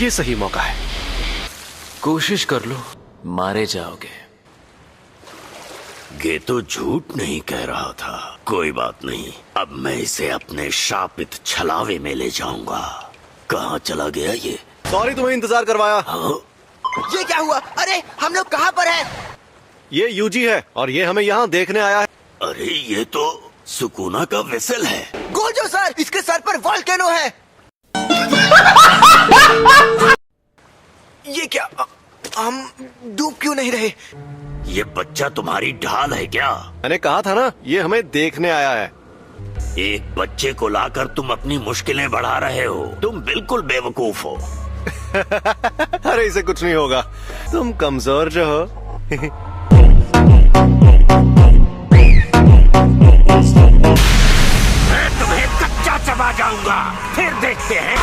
ये सही मौका है, कोशिश कर लो, मारे जाओगे। ये तो झूठ नहीं कह रहा था। कोई बात नहीं, अब मैं इसे अपने शापित छलावे में ले जाऊंगा। कहाँ चला गया ये? सॉरी तुम्हें इंतजार करवाया। हाँ? ये क्या हुआ? अरे हम लोग कहाँ पर हैं? ये यूजी है और ये हमें यहाँ देखने आया है। अरे ये तो सुकूना का वेसल है। गोजो सर, इसके सर पर वोल्केनो है। ये क्या? हम डूब क्यों नहीं रहे? ये बच्चा तुम्हारी ढाल है क्या? मैंने कहा था ना, ये हमें देखने आया है। एक बच्चे को लाकर तुम अपनी मुश्किलें बढ़ा रहे हो। तुम बिल्कुल बेवकूफ हो। अरे इसे कुछ नहीं होगा, तुम कमजोर जो हो। मैं तुम्हें कच्चा चबा जाऊंगा, फिर देखते हैं।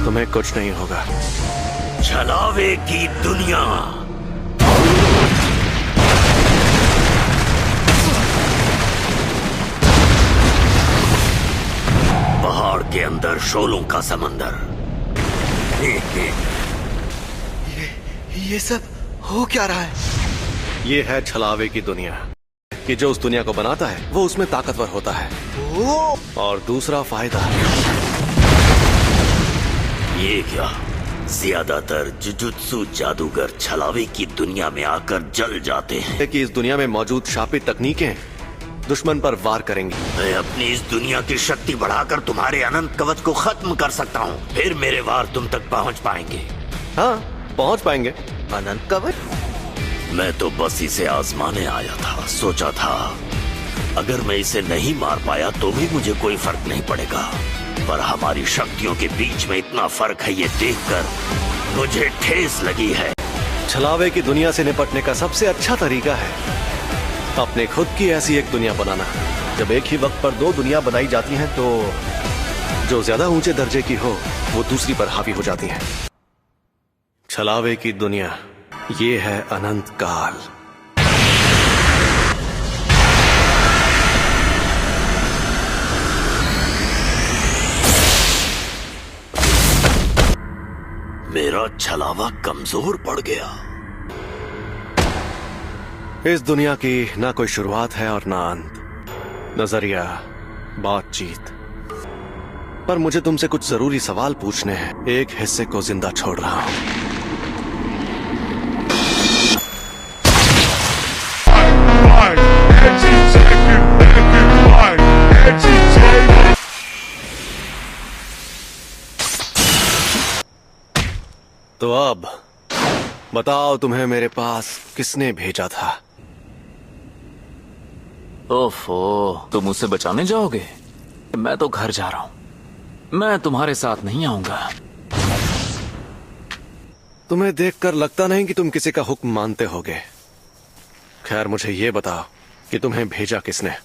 तुम्हें कुछ नहीं होगा। छलावे की दुनिया। पहाड़ के अंदर शोलों का समंदर। ये सब हो क्या रहा है? ये है छलावे की दुनिया, कि जो उस दुनिया को बनाता है वो उसमें ताकतवर होता है। और दूसरा फायदा, ये क्या? ज्यादातर जुजुत्सु जादूगर छलावे की दुनिया में आकर जल जाते हैं। कि इस दुनिया में मौजूद शापित तकनीकें दुश्मन पर वार करेंगी। मैं अपनी इस दुनिया की शक्ति बढ़ाकर तुम्हारे अनंत कवच को खत्म कर सकता हूँ। फिर मेरे वार तुम तक पहुँच पाएंगे। हाँ, पहुँच पाएंगे। अनंत कवच? मैं तो बस इसे आजमाने आया था। सोचा था अगर मैं इसे नहीं मार पाया तो भी मुझे कोई फर्क नहीं पड़ेगा, पर हमारी शक्तियों के बीच में इतना फर्क है, ये देखकर मुझे ठेस लगी है। छलावे की दुनिया से निपटने का सबसे अच्छा तरीका है अपने खुद की ऐसी एक दुनिया बनाना। जब एक ही वक्त पर दो दुनिया बनाई जाती हैं तो जो ज्यादा ऊंचे दर्जे की हो वो दूसरी पर हावी हो जाती है। छलावे की दुनिया, ये है अनंत काल। मेरा छलावा कमजोर पड़ गया। इस दुनिया की ना कोई शुरुआत है और ना अंत, नजरिया, बातचीत। पर मुझे तुमसे कुछ जरूरी सवाल पूछने हैं। एक हिस्से को जिंदा छोड़ रहा हूं। तो अब बताओ, तुम्हें मेरे पास किसने भेजा था? ओफो, तुम मुझसे बचाने जाओगे? मैं तो घर जा रहा हूं, मैं तुम्हारे साथ नहीं आऊंगा। तुम्हें देखकर लगता नहीं कि तुम किसी का हुक्म मानते होगे। खैर, मुझे ये बताओ कि तुम्हें भेजा किसने?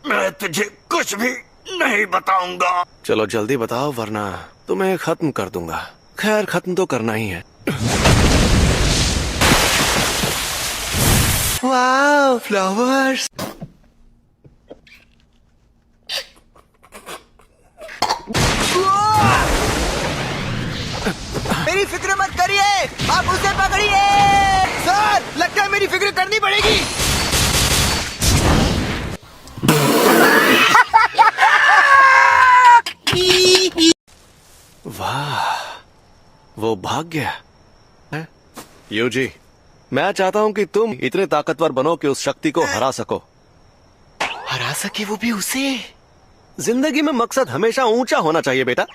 मैं तुझे कुछ भी नहीं बताऊंगा। चलो जल्दी बताओ, वरना तुम्हें खत्म कर दूंगा। खैर, खत्म तो करना ही है। वाह, फ्लावर्स। मेरी फिक्र मत करिए, आप उसे पकड़िए। सर, लगता है मेरी फिक्र करनी पड़ेगी। वाह, वो भाग गया है? यूजी, मैं चाहता हूँ कि तुम इतने ताकतवर बनो कि उस शक्ति को हरा सको। हरा सके वो भी उसे? जिंदगी में मकसद हमेशा ऊंचा होना चाहिए बेटा।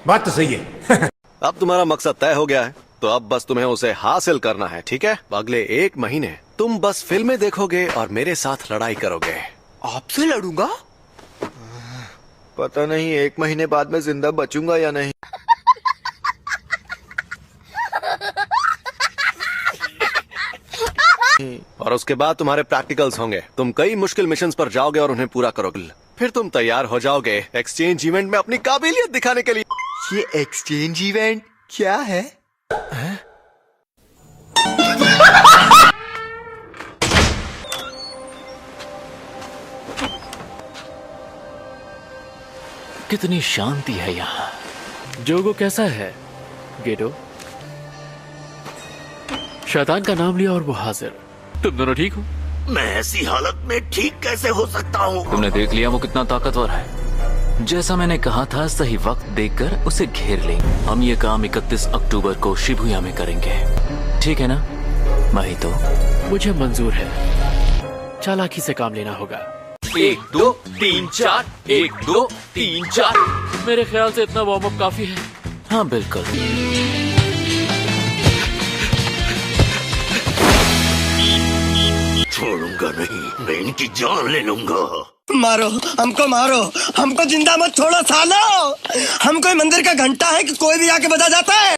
बात तो सही है। अब तुम्हारा मकसद तय हो गया है, तो अब बस तुम्हें उसे हासिल करना है, ठीक है? अगले 1 महीने तुम बस फिल्में देखोगे और मेरे साथ लड़ाई करोगे। आपसे लड़ूंगा? पता नहीं 1 महीने बाद मैं जिंदा बचूंगा या नहीं। और उसके बाद तुम्हारे प्रैक्टिकल्स होंगे। तुम कई मुश्किल मिशंस पर जाओगे और उन्हें पूरा करोगे। फिर तुम तैयार हो जाओगे एक्सचेंज इवेंट में अपनी काबिलियत दिखाने के लिए। ये एक्सचेंज इवेंट क्या है? कितनी शांति है यहाँ। जोगो कैसा है गेटो? शैतान का नाम लिया और वो हाजिर। तुम दोनों ठीक हो? मैं ऐसी हालत में ठीक कैसे हो सकता हूँ? तुमने देख लिया वो कितना ताकतवर है। जैसा मैंने कहा था, सही वक्त देखकर उसे घेर लेंगे। हम ये काम 31 अक्टूबर को शिबुया में करेंगे, ठीक है ना माहितो? मुझे मंजूर है। चालाकी से काम लेना होगा। 1 2 3 4 1 2 3 4। मेरे ख्याल से इतना वार्म अप काफी है। हाँ बिल्कुल। छोड़ूंगा नहीं, मैं इनकी जान ले लूंगा। मारो हमको जिंदा मत छोड़ो सालो। हम कोई मंदिर का घंटा है कि कोई भी आके बजा जाता है।